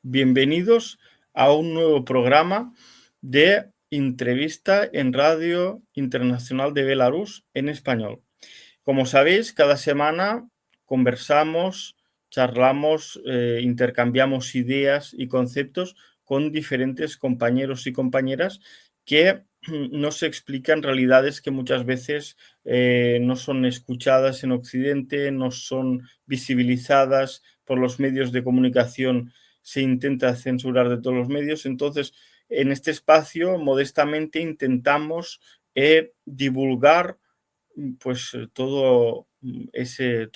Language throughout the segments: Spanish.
Bienvenidos a un nuevo programa de entrevista en Radio Internacional de Belarus en español. Como sabéis, cada semana conversamos, charlamos, intercambiamos ideas y conceptos con diferentes compañeros y compañeras que nos explican realidades que muchas veces no son escuchadas en Occidente, no son visibilizadas por los medios de comunicación. Se intenta censurar de todos los medios. Entonces, en este espacio, modestamente, intentamos divulgar pues todo ese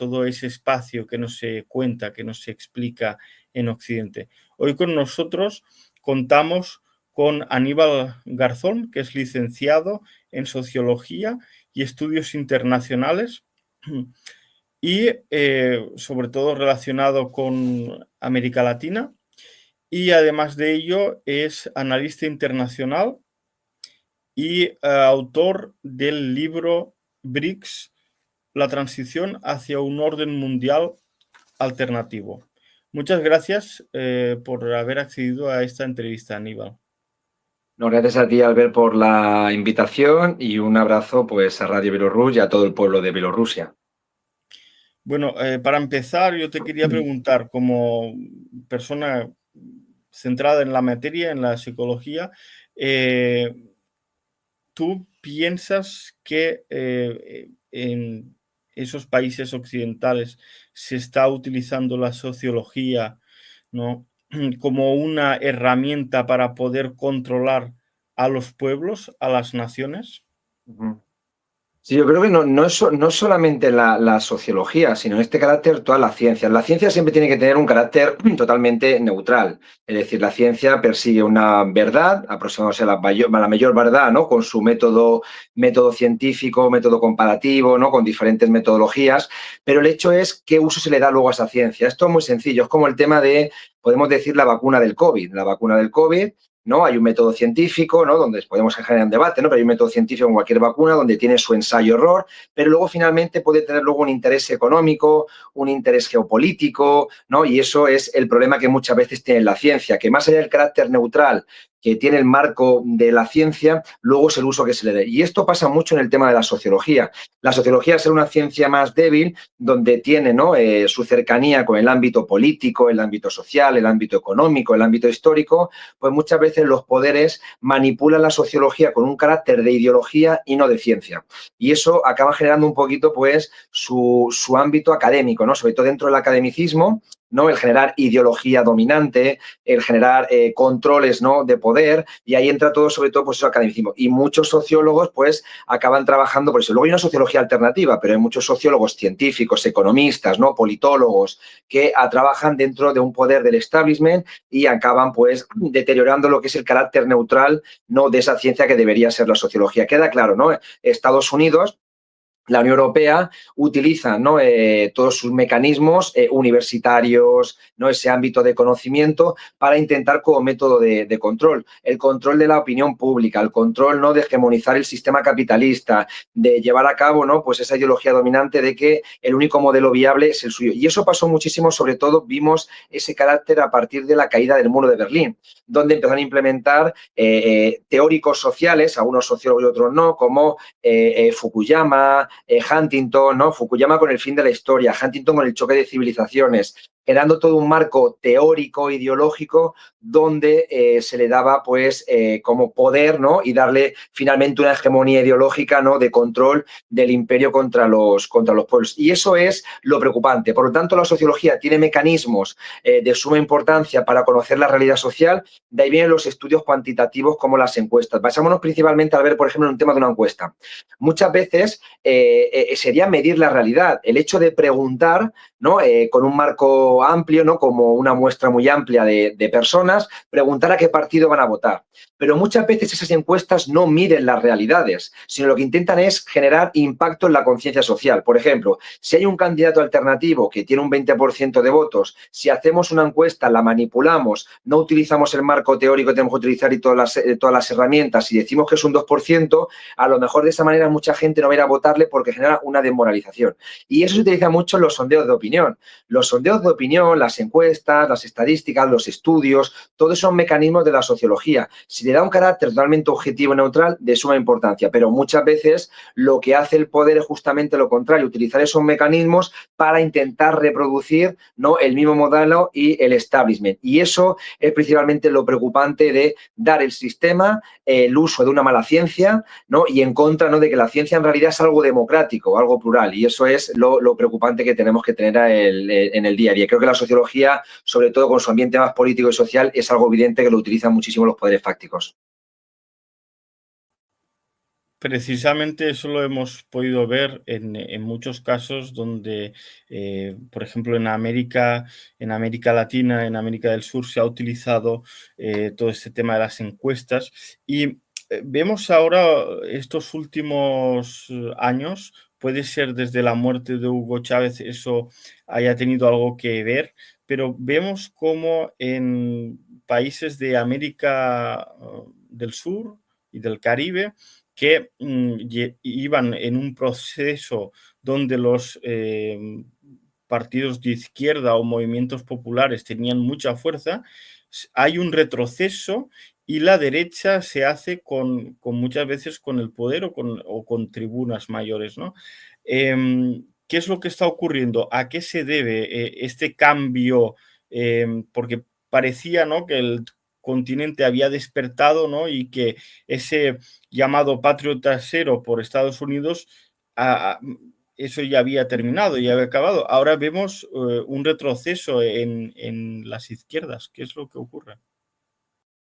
espacio que no se cuenta, que no se explica en Occidente. Hoy con nosotros contamos con Aníbal Garzón, que es licenciado en Sociología y Estudios Internacionales y sobre todo relacionado con América Latina. Y además de ello es analista internacional y autor del libro BRICS, la transición hacia un orden mundial alternativo. Muchas gracias por haber accedido a esta entrevista, Aníbal. No, gracias a ti, Albert, por la invitación y un abrazo pues, a Radio Bielorrus y a todo el pueblo de Bielorrusia. Bueno, para empezar, yo te quería preguntar, como persona centrada en la materia, en la psicología, ¿tú piensas que en esos países occidentales se está utilizando la sociología, ¿no?, como una herramienta para poder controlar a los pueblos, a las naciones? Sí, yo creo que no solamente la sociología, sino en este carácter toda la ciencia. La ciencia siempre tiene que tener un carácter totalmente neutral. Es decir, la ciencia persigue una verdad, aproximándose a la mayor verdad, ¿no?, con su método científico, método comparativo, ¿no?, con diferentes metodologías. Pero el hecho es qué uso se le da luego a esa ciencia. Esto es muy sencillo. Es como el tema de, podemos decir, la vacuna del COVID. La vacuna del COVID, ¿no? Hay un método científico, ¿no?, donde podemos generar un debate, ¿no?, pero hay un método científico en cualquier vacuna donde tiene su ensayo-error, pero luego finalmente puede tener luego un interés económico, un interés geopolítico, ¿no? Y eso es el problema que muchas veces tiene la ciencia, que más allá del carácter neutral que tiene el marco de la ciencia, luego es el uso que se le dé. Y esto pasa mucho en el tema de la sociología. La sociología, al ser una ciencia más débil, donde tiene, ¿no?, su cercanía con el ámbito político, el ámbito social, el ámbito económico, el ámbito histórico, pues muchas veces los poderes manipulan la sociología con un carácter de ideología y no de ciencia. Y eso acaba generando un poquito, pues, su ámbito académico, ¿no?, sobre todo dentro del academicismo, ¿no?, el generar ideología dominante, el generar controles, ¿no?, de poder, y ahí entra todo, sobre todo, pues eso, academicismo. Y muchos sociólogos, pues, acaban trabajando por eso. Luego hay una sociología alternativa, pero hay muchos sociólogos científicos, economistas, ¿no?, politólogos, que trabajan dentro de un poder del establishment y acaban, pues, deteriorando lo que es el carácter neutral, ¿no?, de esa ciencia que debería ser la sociología. Queda claro, ¿no? Estados Unidos, la Unión Europea, utiliza, ¿no?, todos sus mecanismos universitarios, ¿no?, ese ámbito de conocimiento para intentar como método de control. El control de la opinión pública, el control, ¿no?, de hegemonizar el sistema capitalista, de llevar a cabo, ¿no?, pues esa ideología dominante de que el único modelo viable es el suyo. Y eso pasó muchísimo, sobre todo vimos ese carácter a partir de la caída del muro de Berlín, donde empezaron a implementar teóricos sociales, algunos sociólogos y otros no, como Fukuyama, Huntington, ¿no?, Fukuyama con el fin de la historia, Huntington con el choque de civilizaciones, creando todo un marco teórico, ideológico, donde se le daba, pues, como poder, ¿no?, y darle finalmente una hegemonía ideológica, ¿no?, de control del imperio contra los pueblos. Y eso es lo preocupante. Por lo tanto, la sociología tiene mecanismos de suma importancia para conocer la realidad social. De ahí vienen los estudios cuantitativos como las encuestas. Basámonos principalmente a ver, por ejemplo, en un tema de una encuesta. Muchas veces sería medir la realidad. El hecho de preguntar, ¿no?, con un marco amplio, ¿no?, como una muestra muy amplia de personas, preguntar a qué partido van a votar. pero muchas veces esas encuestas no miden las realidades, sino lo que intentan es generar impacto en la conciencia social. Por ejemplo, si hay un candidato alternativo que tiene un 20% de votos, si hacemos una encuesta, la manipulamos, no utilizamos el marco teórico que tenemos que utilizar y todas las herramientas y decimos que es un 2%, a lo mejor de esa manera mucha gente no va a ir a votarle porque genera una desmoralización. Y eso se utiliza mucho en los sondeos de opinión. Los sondeos de opinión, las encuestas, las estadísticas, los estudios, todos son mecanismos de la sociología. Si le da un carácter totalmente objetivo y neutral, de suma importancia, pero muchas veces lo que hace el poder es justamente lo contrario, utilizar esos mecanismos para intentar reproducir, ¿no?, el mismo modelo y el establishment. Y eso es principalmente lo preocupante de dar el sistema, el uso de una mala ciencia, ¿no?, y en contra, ¿no?, de que la ciencia en realidad es algo democrático, algo plural, y eso es lo preocupante que tenemos que tener en el día a día. Creo que la sociología, sobre todo con su ambiente más político y social, es algo evidente que lo utilizan muchísimo los poderes fácticos. Precisamente eso lo hemos podido ver en muchos casos donde, por ejemplo, en América Latina, en América del Sur, se ha utilizado todo este tema de las encuestas y vemos ahora estos últimos años, puede ser desde la muerte de Hugo Chávez eso haya tenido algo que ver, pero vemos como en países de América del Sur y del Caribe, que iban en un proceso donde los partidos de izquierda o movimientos populares tenían mucha fuerza, hay un retroceso y la derecha se hace con muchas veces con el poder o con tribunas mayores, ¿no? ¿Qué es lo que está ocurriendo? ¿A qué se debe este cambio? Porque parecía, ¿no?, que el continente había despertado, ¿no?, y que ese llamado Patriot Zero por Estados Unidos, eso ya había terminado, ya había acabado. Ahora vemos un retroceso en las izquierdas. ¿Qué es lo que ocurre?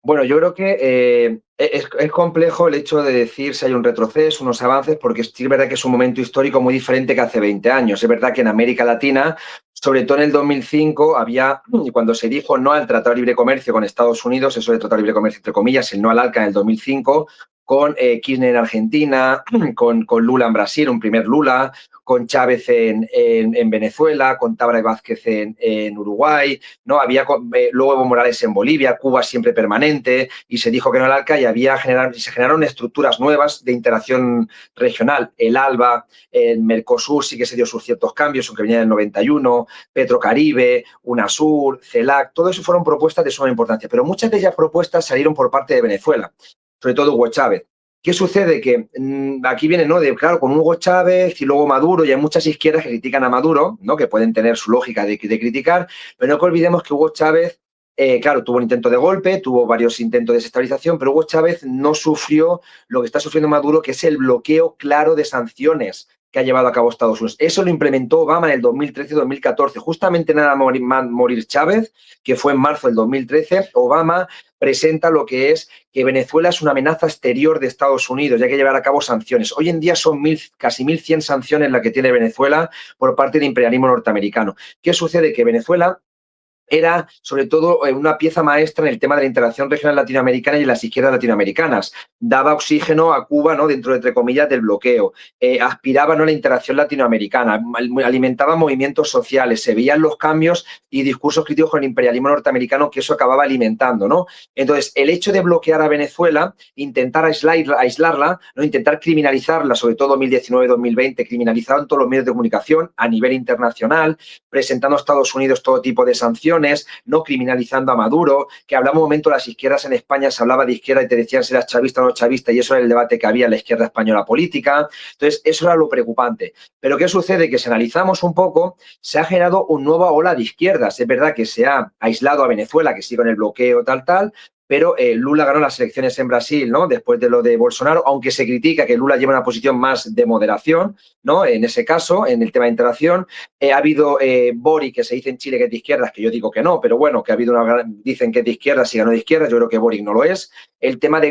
Bueno, yo creo que es complejo el hecho de decir si hay un retroceso, unos avances, porque sí es verdad que es un momento histórico muy diferente que hace 20 años. Es verdad que en América Latina, sobre todo en el 2005, había, cuando se dijo no al Tratado de Libre Comercio con Estados Unidos, eso de Tratado de Libre Comercio entre comillas, el no al ALCA en el 2005, con Kirchner en Argentina, con Lula en Brasil, un primer Lula, con Chávez en Venezuela, con Tabra y Vázquez en Uruguay, ¿no? Había luego Evo Morales en Bolivia, Cuba siempre permanente, y se dijo que no al ALCA y se generaron estructuras nuevas de interacción regional. El ALBA, el Mercosur sí que se dio sus ciertos cambios, aunque venía del 91, Petrocaribe, UNASUR, CELAC, todo eso fueron propuestas de suma importancia, pero muchas de ellas propuestas salieron por parte de Venezuela, sobre todo Hugo Chávez. ¿Qué sucede? Que aquí viene, ¿no?, claro, con Hugo Chávez y luego Maduro, y hay muchas izquierdas que critican a Maduro, ¿no?, que pueden tener su lógica de criticar, pero no que olvidemos que Hugo Chávez, claro, tuvo un intento de golpe, tuvo varios intentos de desestabilización, pero Hugo Chávez no sufrió lo que está sufriendo Maduro, que es el bloqueo claro de sanciones que ha llevado a cabo Estados Unidos. Eso lo implementó Obama en el 2013-2014. Justamente nada más morir Chávez, que fue en marzo del 2013, Obama presenta lo que es que Venezuela es una amenaza exterior de Estados Unidos y hay que llevar a cabo sanciones. Hoy en día son casi 1.100 sanciones las que tiene Venezuela por parte del imperialismo norteamericano. ¿Qué sucede? Que Venezuela era, sobre todo, una pieza maestra en el tema de la interacción regional latinoamericana y en las izquierdas latinoamericanas. Daba oxígeno a Cuba, ¿no?, dentro, entre comillas, del bloqueo. Aspiraba, ¿no?, a la interacción latinoamericana, alimentaba movimientos sociales, se veían los cambios y discursos críticos con el imperialismo norteamericano que eso acababa alimentando, ¿no? Entonces, el hecho de bloquear a Venezuela, intentar aislarla, ¿no?, intentar criminalizarla, sobre todo 2019-2020, criminalizaron todos los medios de comunicación a nivel internacional, presentando a Estados Unidos todo tipo de sanciones, no criminalizando a Maduro, que hablaba un momento las izquierdas en España, se hablaba de izquierda y te decían si eras chavista o no chavista, y eso era el debate que había en la izquierda española política. Entonces, eso era lo preocupante. Pero ¿qué sucede? Que si analizamos un poco, se ha generado una nueva ola de izquierdas. Es verdad que se ha aislado a Venezuela, que sigue con el bloqueo tal, pero Lula ganó las elecciones en Brasil, ¿no?, después de lo de Bolsonaro, aunque se critica que Lula lleva una posición más de moderación, ¿no?, en ese caso, en el tema de interacción. Ha habido Boric, que se dice en Chile que es de izquierdas, que yo digo que no, pero bueno, que ha habido dicen que es de izquierdas y ganó de izquierdas, yo creo que Boric no lo es. El tema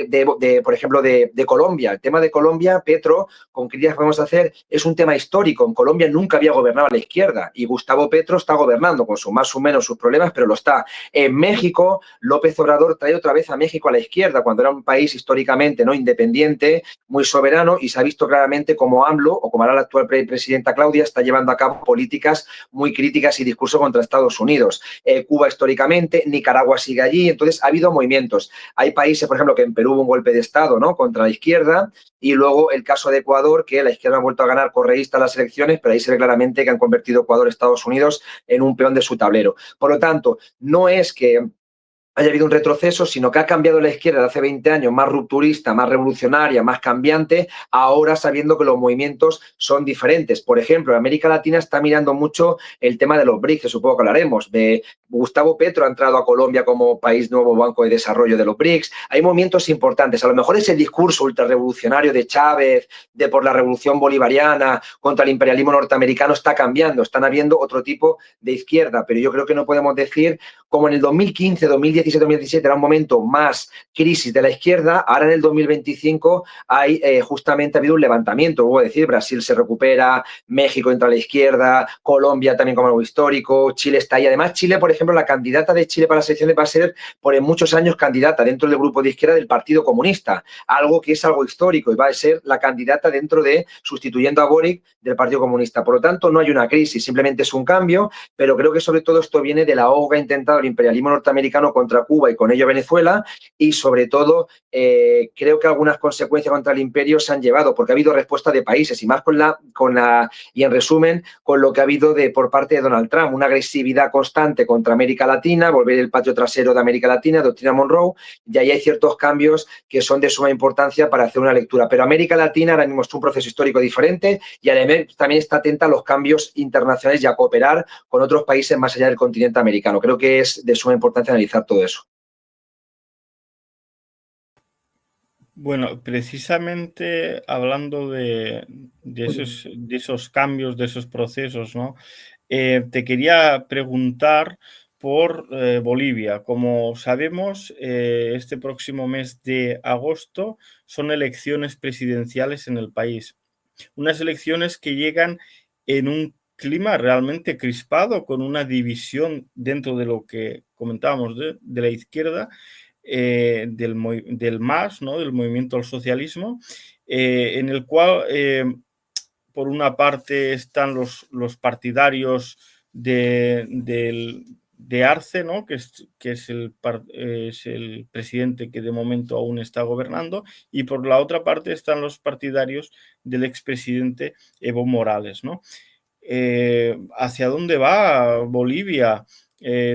por ejemplo, de Colombia, el tema de Colombia, Petro, con críticas que podemos hacer, es un tema histórico. En Colombia nunca había gobernado a la izquierda y Gustavo Petro está gobernando con más o menos sus problemas, pero lo está. En México, López Obrador trae otra vez a México a la izquierda, cuando era un país históricamente no independiente, muy soberano, y se ha visto claramente como AMLO, o como ahora la actual presidenta Claudia, está llevando a cabo políticas muy críticas y discurso contra Estados Unidos. Cuba históricamente, Nicaragua sigue allí, entonces ha habido movimientos. Hay países, por ejemplo, que en Perú hubo un golpe de Estado, ¿no?, contra la izquierda, y luego el caso de Ecuador, que la izquierda ha vuelto a ganar correísta las elecciones, pero ahí se ve claramente que han convertido Ecuador, Estados Unidos, en un peón de su tablero. Por lo tanto, no es que haya habido un retroceso, sino que ha cambiado la izquierda de hace 20 años, más rupturista, más revolucionaria, más cambiante, ahora sabiendo que los movimientos son diferentes. Por ejemplo, América Latina está mirando mucho el tema de los BRICS, que supongo que hablaremos. Gustavo Petro ha entrado a Colombia como país nuevo banco de desarrollo de los BRICS. Hay movimientos importantes. A lo mejor ese discurso ultrarrevolucionario de Chávez, de por la revolución bolivariana contra el imperialismo norteamericano, está cambiando. Están habiendo otro tipo de izquierda, pero yo creo que no podemos decir, como en el 2015, 2017 era un momento más crisis de la izquierda, ahora en el 2025 hay justamente ha habido un levantamiento, puedo decir, Brasil se recupera, México entra a la izquierda, Colombia también como algo histórico, Chile está ahí. Además, Chile, por ejemplo, la candidata de Chile para las elecciones va a ser por muchos años candidata dentro del grupo de izquierda del Partido Comunista, algo que es algo histórico, y va a ser la candidata dentro de, sustituyendo a Boric, del Partido Comunista. Por lo tanto, no hay una crisis, simplemente es un cambio, pero creo que sobre todo esto viene de la ahoga intentado el imperialismo norteamericano contra Cuba y con ello Venezuela, y sobre todo creo que algunas consecuencias contra el imperio se han llevado, porque ha habido respuesta de países, y más y en resumen, con lo que ha habido por parte de Donald Trump, una agresividad constante contra América Latina, volver el patio trasero de América Latina, doctrina Monroe, y ahí hay ciertos cambios que son de suma importancia para hacer una lectura. Pero América Latina ahora mismo es un proceso histórico diferente, y además también está atenta a los cambios internacionales y a cooperar con otros países más allá del continente americano. Creo que es de suma importancia analizar todo eso. Bueno, precisamente hablando de esos cambios, de esos procesos, ¿no? Te quería preguntar por Bolivia. Como sabemos, este próximo mes de agosto son elecciones presidenciales en el país. Unas elecciones que llegan en un clima realmente crispado, con una división dentro de lo que comentábamos de la izquierda, del MAS, ¿no?, del Movimiento al Socialismo, en el cual, por una parte, están los partidarios de Arce, ¿no?, que es el presidente que de momento aún está gobernando, y por la otra parte están los partidarios del expresidente Evo Morales, ¿no? ¿Hacia dónde va Bolivia?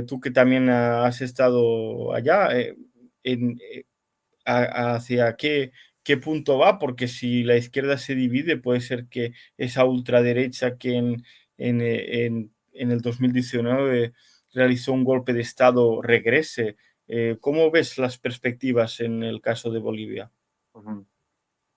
Tú que también has estado allá, ¿hacia qué punto va? Porque si la izquierda se divide, puede ser que esa ultraderecha que en el 2019 realizó un golpe de Estado regrese. ¿Cómo ves las perspectivas en el caso de Bolivia?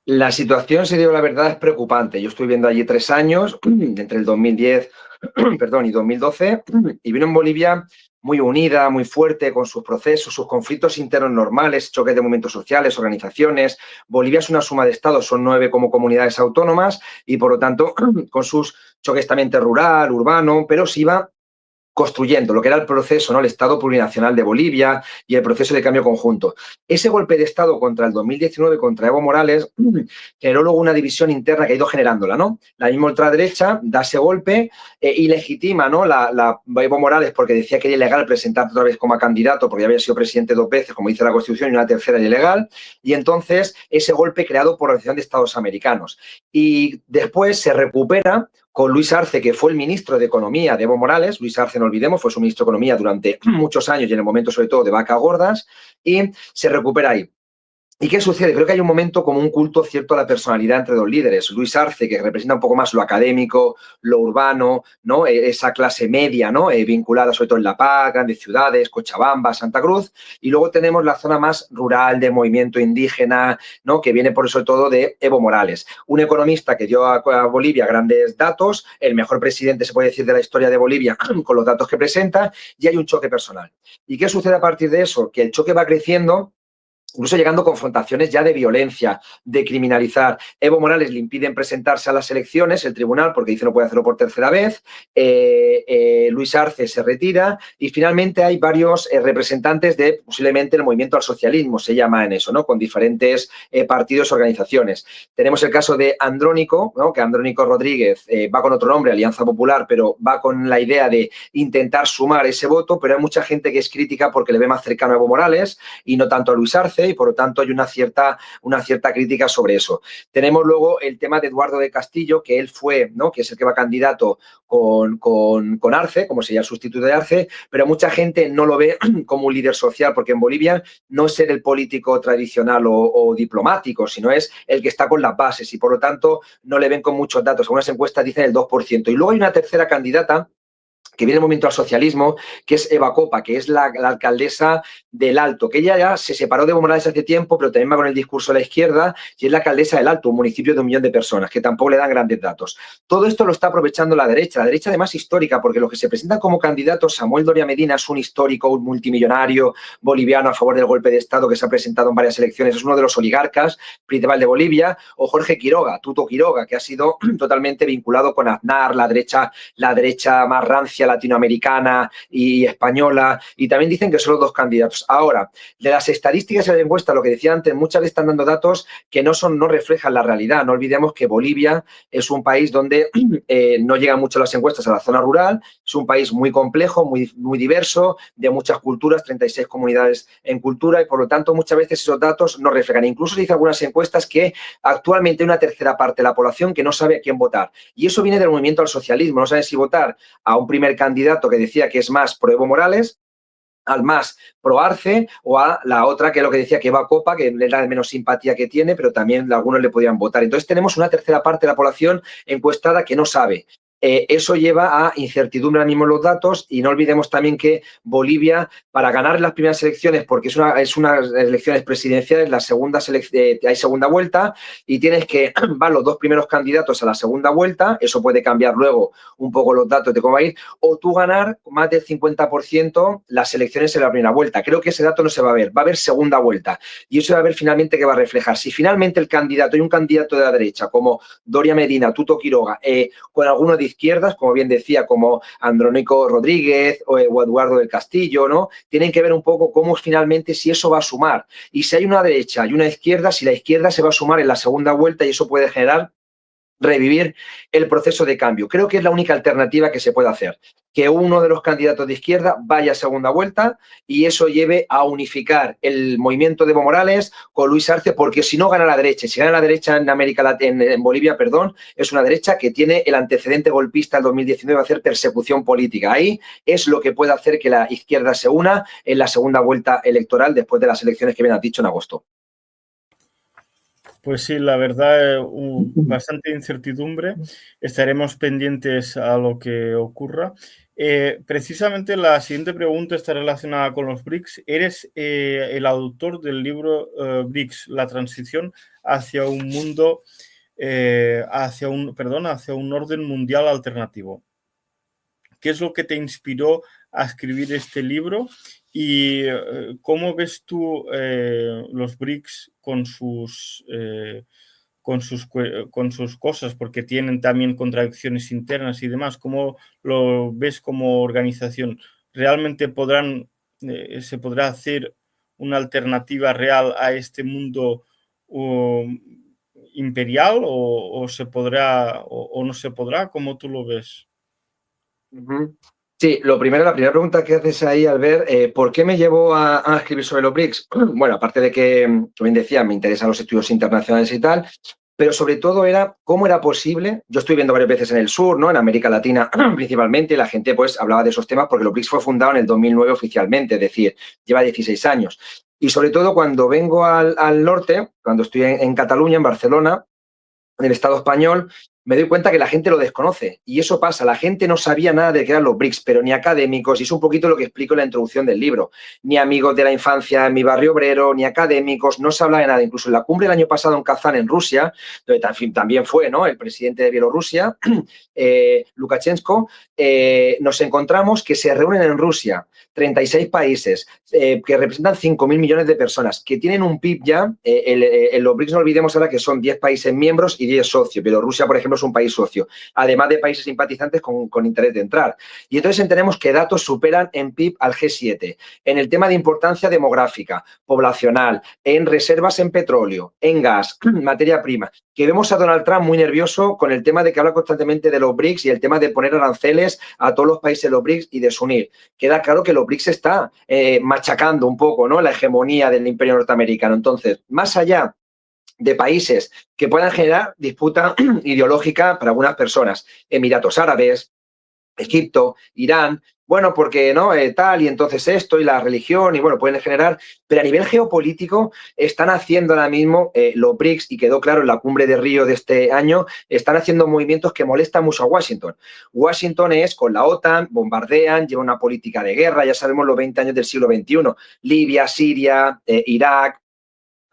La situación, si digo la verdad, es preocupante. Yo estuve viviendo allí 3 años, entre el 2010 y 2012, y vino en Bolivia muy unida, muy fuerte, con sus procesos, sus conflictos internos normales, choques de movimientos sociales, organizaciones. Bolivia es una suma de estados, son 9 como comunidades autónomas, y por lo tanto con sus choques también rural, urbano, pero se iba construyendo lo que era el proceso, ¿no?, el Estado plurinacional de Bolivia y el proceso de cambio conjunto. Ese golpe de Estado contra el 2019, contra Evo Morales, generó luego una división interna que ha ido generándola, ¿no? La misma ultraderecha da ese golpe y legitima, ¿no?, Evo Morales, porque decía que era ilegal presentarse otra vez como candidato, porque ya había sido presidente 2 veces, como dice la Constitución, y una tercera era ilegal, y entonces ese golpe creado por la Organización de Estados Americanos. Y después se recupera con Luis Arce, que fue el ministro de Economía de Evo Morales. Luis Arce, no olvidemos, fue su ministro de Economía durante muchos años y en el momento, sobre todo, de vacas gordas, y se recupera ahí. ¿Y qué sucede? Creo que hay un momento como un culto cierto a la personalidad entre dos líderes. Luis Arce, que representa un poco más lo académico, lo urbano, ¿no?, esa clase media, ¿no?, vinculada sobre todo en La Paz, grandes ciudades, Cochabamba, Santa Cruz. Y luego tenemos la zona más rural de movimiento indígena, ¿no?, que viene por sobre todo de Evo Morales. Un economista que dio a Bolivia grandes datos, el mejor presidente, se puede decir, de la historia de Bolivia con los datos que presenta, y hay un choque personal. ¿Y qué sucede a partir de eso? Que el choque va creciendo. incluso llegando a confrontaciones ya de violencia, de criminalizar. Evo Morales le impiden presentarse a las elecciones, el tribunal, porque dice no puede hacerlo por tercera vez. Luis Arce se retira y finalmente hay varios representantes de posiblemente el movimiento al socialismo, se llama en eso, ¿no? Con diferentes partidos y organizaciones. Tenemos el caso de Andrónico, ¿no? Que Andrónico Rodríguez va con otro nombre, Alianza Popular, pero va con la idea de intentar sumar ese voto, pero hay mucha gente que es crítica porque le ve más cercano a Evo Morales y no tanto a Luis Arce, y por lo tanto hay una cierta crítica sobre eso. Tenemos luego el tema de Eduardo de Castillo, que él fue, ¿no? Que es el que va candidato con Arce, como sería el sustituto de Arce, pero mucha gente no lo ve como un líder social, porque en Bolivia no es ser el político tradicional o diplomático, sino es el que está con las bases y por lo tanto no le ven con muchos datos. Algunas encuestas dicen el 2%. Y luego hay una tercera candidata que viene el movimiento al socialismo, que es Eva Copa, que es la alcaldesa del Alto, que ella ya se separó de Evo Morales hace tiempo, pero también va con el discurso de la izquierda, y es la alcaldesa del Alto, un municipio de 1 millón de personas, que tampoco le dan grandes datos. Todo esto lo está aprovechando la derecha además histórica, porque los que se presentan como candidatos, Samuel Doria Medina es un histórico, un multimillonario boliviano a favor del golpe de Estado que se ha presentado en varias elecciones, es uno de los oligarcas principal de Bolivia, o Jorge Quiroga, Tuto Quiroga, que ha sido totalmente vinculado con Aznar, la derecha más rancia latinoamericana y española, y también dicen que son los 2 candidatos. Ahora, de las estadísticas y la encuesta, lo que decía antes, muchas le están dando datos que no reflejan la realidad. No olvidemos que Bolivia es un país donde no llegan mucho las encuestas a la zona rural, es un país muy complejo, muy diverso, de muchas culturas, 36 comunidades en cultura, y por lo tanto muchas veces esos datos no reflejan. Incluso se dice algunas encuestas que actualmente hay una tercera parte de la población que no sabe a quién votar, y eso viene del movimiento al socialismo, no sabe si votar a un primer candidato que decía que es más pro Evo Morales, al más pro Arce, o a la otra que es lo que decía que Eva Copa, que es la menos simpatía que tiene, pero también algunos le podían votar. Entonces tenemos una tercera parte de la población encuestada que no sabe. Eso lleva a incertidumbre ahora mismo en los datos, y no olvidemos también que Bolivia, para ganar las primeras elecciones, porque es unas elecciones presidenciales, hay segunda vuelta y tienes que van los 2 primeros candidatos a la segunda vuelta, eso puede cambiar luego un poco los datos de cómo va a ir, o tú ganar más del 50% las elecciones en la primera vuelta. Creo que ese dato no se va a ver a haber segunda vuelta, y eso va a ver finalmente qué va a reflejar. Si finalmente hay un candidato de la derecha como Doria Medina, Tuto Quiroga, con alguno de izquierdas, como bien decía, como Andrónico Rodríguez o Eduardo del Castillo, ¿no? Tienen que ver un poco cómo finalmente si eso va a sumar. Y si hay una derecha y una izquierda, si la izquierda se va a sumar en la segunda vuelta, y eso puede generar revivir el proceso de cambio. Creo que es la única alternativa que se puede hacer, que uno de los candidatos de izquierda vaya a segunda vuelta y eso lleve a unificar el movimiento de Evo Morales con Luis Arce, porque si no gana la derecha, si gana la derecha en Bolivia, es una derecha que tiene el antecedente golpista del 2019 a hacer persecución política. Ahí es lo que puede hacer que la izquierda se una en la segunda vuelta electoral después de las elecciones que bien has dicho en agosto. Pues sí, la verdad, bastante incertidumbre. Estaremos pendientes a lo que ocurra. Precisamente la siguiente pregunta está relacionada con los BRICS. Eres el autor del libro BRICS, la transición hacia un mundo, hacia un orden mundial alternativo. ¿Qué es lo que te inspiró a escribir este libro? ¿Y cómo ves tú los BRICS con sus cosas? Porque tienen también contradicciones internas y demás. ¿Cómo lo ves como organización? ¿Realmente se podrá hacer una alternativa real a este mundo imperial o se podrá o no se podrá? ¿Cómo tú lo ves? Sí, la primera pregunta que haces ahí, Albert, ¿por qué me llevo a escribir sobre los BRICS? Bueno, aparte de que, como bien decía, me interesan los estudios internacionales y tal, pero sobre todo era cómo era posible. Yo estoy viendo varias veces en el sur, ¿no? En América Latina principalmente, y la gente pues hablaba de esos temas porque los BRICS fue fundado en el 2009 oficialmente, es decir, lleva 16 años. Y sobre todo cuando vengo al norte, cuando estoy en Cataluña, en Barcelona, en el Estado español, me doy cuenta que la gente lo desconoce. Y eso pasa, la gente no sabía nada de qué eran los BRICS, pero ni académicos, y es un poquito lo que explico en la introducción del libro, ni amigos de la infancia en mi barrio obrero, ni académicos, no se habla de nada. Incluso en la cumbre del año pasado en Kazán, en Rusia, donde también fue, ¿no?, el presidente de Bielorrusia, Lukashenko, nos encontramos que se reúnen en Rusia 36 países que representan 5.000 millones de personas, que tienen un PIB ya, en los BRICS no olvidemos ahora que son 10 países miembros y 10 socios. Bielorrusia, por ejemplo, es un país socio, además de países simpatizantes con interés de entrar. Y entonces entendemos que datos superan en PIB al G7, en el tema de importancia demográfica, poblacional, en reservas en petróleo, en gas, materia prima, que vemos a Donald Trump muy nervioso con el tema de que habla constantemente de los BRICS y el tema de poner aranceles a todos los países de los BRICS y desunir. Queda claro que los BRICS está machacando un poco, ¿no?, la hegemonía del imperio norteamericano. Entonces, más allá de países que puedan generar disputa ideológica para algunas personas, Emiratos Árabes, Egipto, Irán, bueno, porque no, tal, y entonces esto, y la religión, y bueno, pueden generar, pero a nivel geopolítico están haciendo ahora mismo los BRICS, y quedó claro en la cumbre de Río de este año, están haciendo movimientos que molestan mucho a Washington. Washington es con la OTAN, bombardean, lleva una política de guerra, ya sabemos los 20 años del siglo XXI, Libia, Siria, Irak,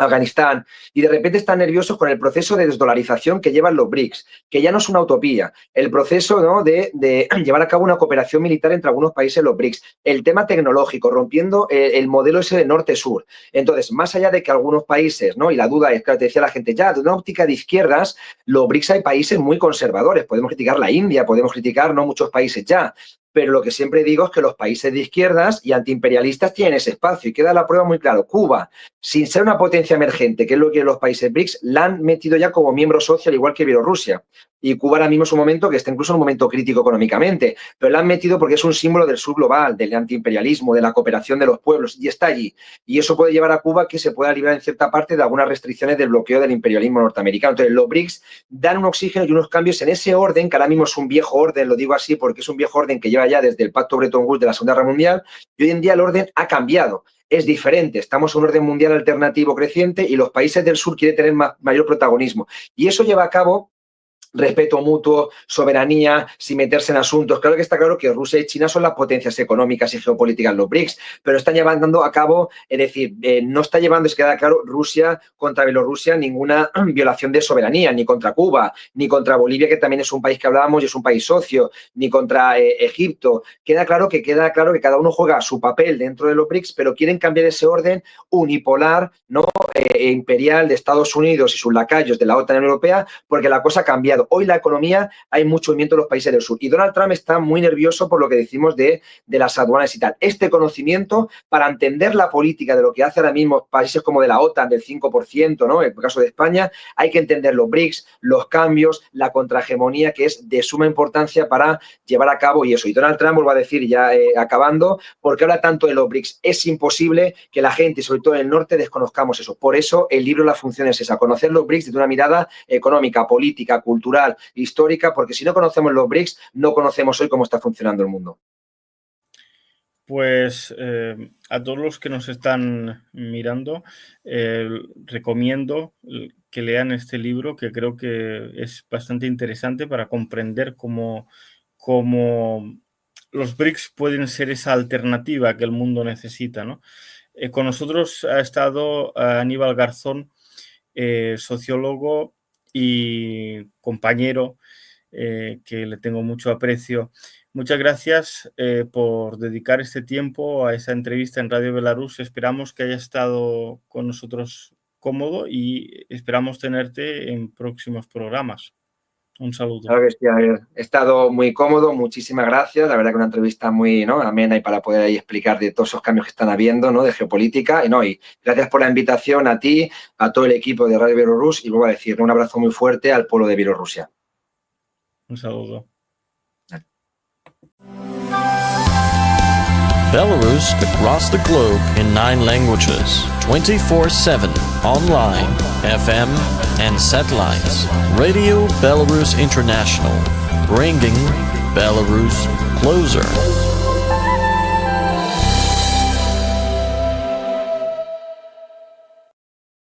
Afganistán, y de repente están nerviosos con el proceso de desdolarización que llevan los BRICS, que ya no es una utopía, el proceso, ¿no?, de llevar a cabo una cooperación militar entre algunos países de los BRICS, el tema tecnológico, rompiendo el modelo ese de norte-sur. Entonces, más allá de que algunos países, ¿no?, y la duda es, claro, te decía la gente, ya, de una óptica de izquierdas, los BRICS hay países muy conservadores, podemos criticar la India, podemos criticar, ¿no?, muchos países ya, pero lo que siempre digo es que los países de izquierdas y antiimperialistas tienen ese espacio, y queda la prueba muy claro. Cuba, sin ser una potencia emergente, que es lo que los países BRICS, la han metido ya como miembro socio, al igual que Bielorrusia. Y Cuba ahora mismo es un momento que está incluso en un momento crítico económicamente, pero la han metido porque es un símbolo del sur global, del antiimperialismo, de la cooperación de los pueblos, y está allí. Y eso puede llevar a Cuba que se pueda librar en cierta parte de algunas restricciones del bloqueo del imperialismo norteamericano. Entonces, los BRICS dan un oxígeno y unos cambios en ese orden, que ahora mismo es un viejo orden, lo digo así porque es un viejo orden que lleva ya desde el Pacto Bretton Woods de la Segunda Guerra Mundial, y hoy en día el orden ha cambiado. Es diferente, estamos en un orden mundial alternativo creciente y los países del sur quieren tener mayor protagonismo. Y eso lleva a cabo respeto mutuo, soberanía, sin meterse en asuntos. Claro que está claro que Rusia y China son las potencias económicas y geopolíticas, los BRICS, pero están llevando a cabo, es decir, no está llevando, es que queda claro, Rusia contra Bielorrusia ninguna violación de soberanía, ni contra Cuba, ni contra Bolivia, que también es un país que hablábamos y es un país socio, ni contra Egipto. Queda claro que cada uno juega su papel dentro de los BRICS, pero quieren cambiar ese orden unipolar, ¿no?, imperial de Estados Unidos y sus lacayos de la OTAN Europea, porque la cosa ha cambiado. Hoy la economía, hay mucho movimiento en los países del sur. Y Donald Trump está muy nervioso por lo que decimos de las aduanas y tal. Este conocimiento, para entender la política de lo que hace ahora mismo países como de la OTAN, del 5%, ¿no?, en el caso de España, hay que entender los BRICS, los cambios, la contrahegemonía, que es de suma importancia para llevar a cabo y eso. Y Donald Trump, vuelvo a decir, ya acabando, porque habla tanto de los BRICS. Es imposible que la gente, sobre todo en el norte, desconozcamos eso. Por eso el libro, la función es esa, conocer los BRICS desde una mirada económica, política, cultural, histórica, porque si no conocemos los BRICS, no conocemos hoy cómo está funcionando el mundo. Pues a todos los que nos están mirando, recomiendo que lean este libro, que creo que es bastante interesante para comprender cómo los BRICS pueden ser esa alternativa que el mundo necesita, ¿no? Con nosotros ha estado Aníbal Garzón, sociólogo y compañero, que le tengo mucho aprecio. Muchas gracias por dedicar este tiempo a esa entrevista en Radio Belarus. Esperamos que haya estado con nosotros cómodo y esperamos tenerte en próximos programas. Un saludo. Claro que sí, he estado muy cómodo, muchísimas gracias. La verdad que una entrevista muy, ¿no?, amena y para poder ahí explicar de todos esos cambios que están habiendo, ¿no?, de geopolítica. Y gracias por la invitación a ti, a todo el equipo de Radio Belarus, y vuelvo a decir un abrazo muy fuerte al pueblo de Bielorrusia. Un saludo. Belarus across the globe in 9 languages, 24/7, online, FM, and satellites. Radio Belarus International, bringing Belarus closer.